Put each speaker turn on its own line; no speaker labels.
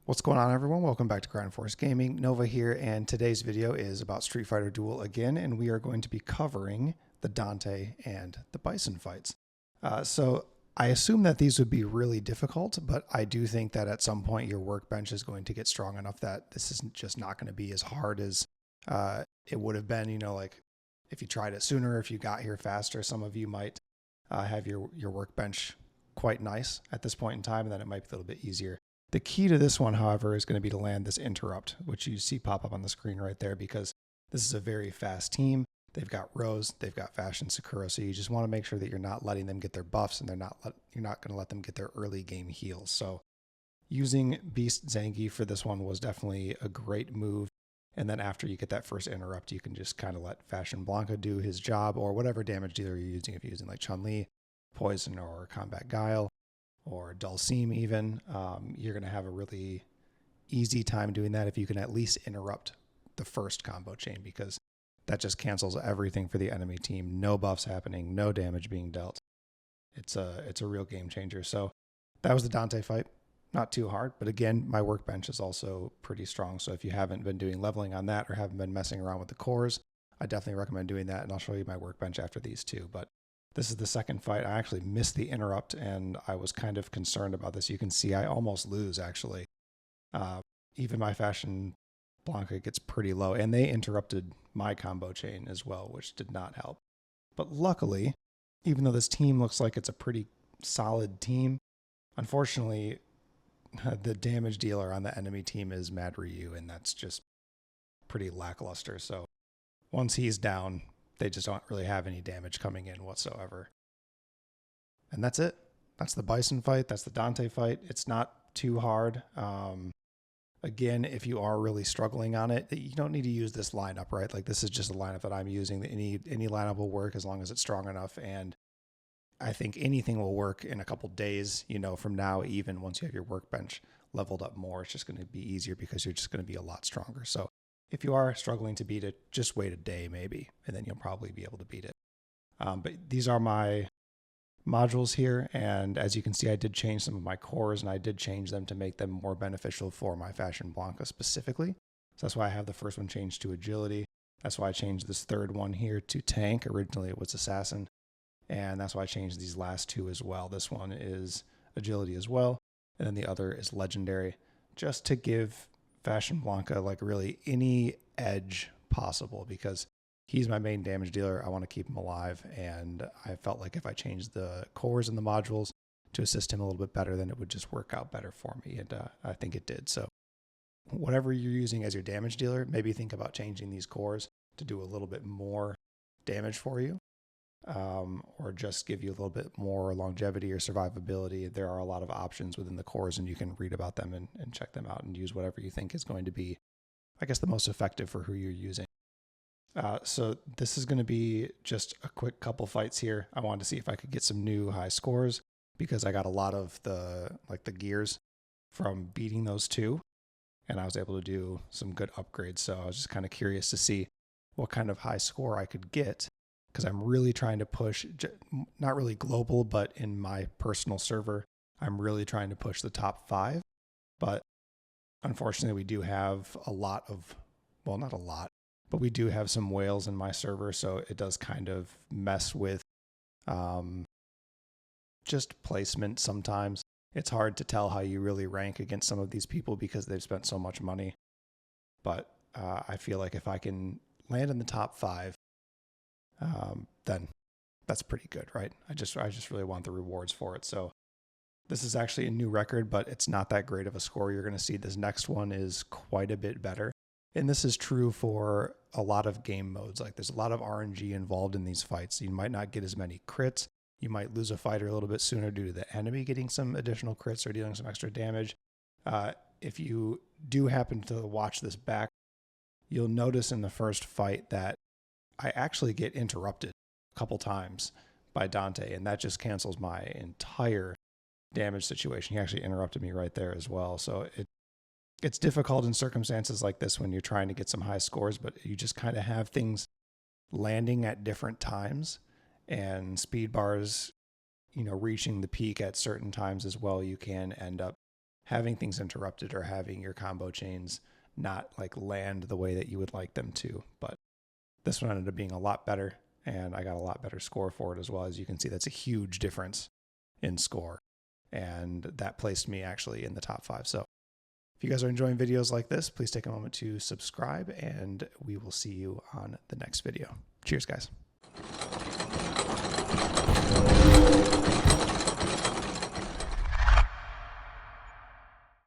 What's going on, everyone? Welcome back to Grind Force Gaming. Nova here, and today's video is about Street Fighter Duel again, and we are going to be covering the Dante and the Bison fights. So I assume that these would be really difficult, but I do think that at some point your workbench is going to get strong enough that this is just not going to be as hard as it would have been, like if you tried it sooner, if you got here faster. Some of you might have your workbench quite nice at this point in time, and then it might be a little bit easier. The key to this one, however, is going to be to land this interrupt, which you see pop up on the screen right there, because this is a very fast team. They've got Rose, they've got Fashion Sakura, so you just want to make sure that you're not letting them get their buffs, and you're not going to let them get their early game heals. So using Beast Zangief for this one was definitely a great move. And then after you get that first interrupt, you can just kind of let Fashion Blanka do his job, or whatever damage dealer you're using. If you're using like Chun-Li, Poison, or Combat Guile, or Dulcim even, you're going to have a really easy time doing that if you can at least interrupt the first combo chain, because that just cancels everything for the enemy team. No buffs happening, no damage being dealt. It's a real game changer. So that was the Dante fight. Not too hard, but again, my workbench is also pretty strong. So if you haven't been doing leveling on that or haven't been messing around with the cores, I definitely recommend doing that, and I'll show you my workbench after these two. But this is the second fight. I actually missed the interrupt, and I was kind of concerned about this. You can see I almost lose, actually. Even my Fashion Blanka gets pretty low, and they interrupted my combo chain as well, which did not help. But luckily, even though this team looks like it's a pretty solid team, unfortunately, the damage dealer on the enemy team is Mad Ryu, and that's just pretty lackluster. So once he's down, they just don't really have any damage coming in whatsoever. And that's it. That's the Bison fight. That's the Dante fight. It's not too hard. Again, if you are really struggling on it, you don't need to use this lineup, right? Like, this is just a lineup that I'm using. Any lineup will work as long as it's strong enough. And I think anything will work in a couple days, from now, even once you have your workbench leveled up more. It's just going to be easier because you're just going to be a lot stronger. So if you are struggling to beat it, just wait a day maybe, and then you'll probably be able to beat it. But these are my modules here, and as you can see, I did change some of my cores, and I did change them to make them more beneficial for my Fashion Blanka specifically. So that's why I have the first one changed to Agility. That's why I changed this third one here to Tank. Originally it was Assassin, and that's why I changed these last two as well. This one is Agility as well, and then the other is Legendary, just to give Fashion Blanka like really any edge possible, because he's my main damage dealer. I want to keep him alive, and I felt like if I changed the cores and the modules to assist him a little bit better, then it would just work out better for me, and I think it did. So whatever you're using as your damage dealer, maybe think about changing these cores to do a little bit more damage for you, or just give you a little bit more longevity or survivability. There are a lot of options within the cores, and you can read about them and check them out and use whatever you think is going to be, I guess, the most effective for who you're using. So this is going to be just a quick couple fights here. I wanted to see if I could get some new high scores, because I got a lot of the gears from beating those two, and I was able to do some good upgrades. So I was just kind of curious to see what kind of high score I could get, because I'm really trying to push, not really global, but in my personal server, I'm really trying to push the top 5. But unfortunately, we do have a lot of, well, not a lot, but we do have some whales in my server, so it does kind of mess with just placement sometimes. It's hard to tell how you really rank against some of these people because they've spent so much money. But I feel like if I can land in the top 5, then that's pretty good, right? I just really want the rewards for it. So this is actually a new record, but it's not that great of a score. You're going to see this next one is quite a bit better. And this is true for a lot of game modes. Like, there's a lot of RNG involved in these fights. You might not get as many crits. You might lose a fighter a little bit sooner due to the enemy getting some additional crits or dealing some extra damage. If you do happen to watch this back, you'll notice in the first fight that I actually get interrupted a couple times by Dante, and that just cancels my entire damage situation. He actually interrupted me right there as well. So it's difficult in circumstances like this when you're trying to get some high scores, but you just kind of have things landing at different times, and speed bars, reaching the peak at certain times as well. You can end up having things interrupted or having your combo chains not like land the way that you would like them to. But this one ended up being a lot better, and I got a lot better score for it as well. As you can see, that's a huge difference in score, and that placed me actually in the top 5. So if you guys are enjoying videos like this, please take a moment to subscribe, and we will see you on the next video. Cheers, guys.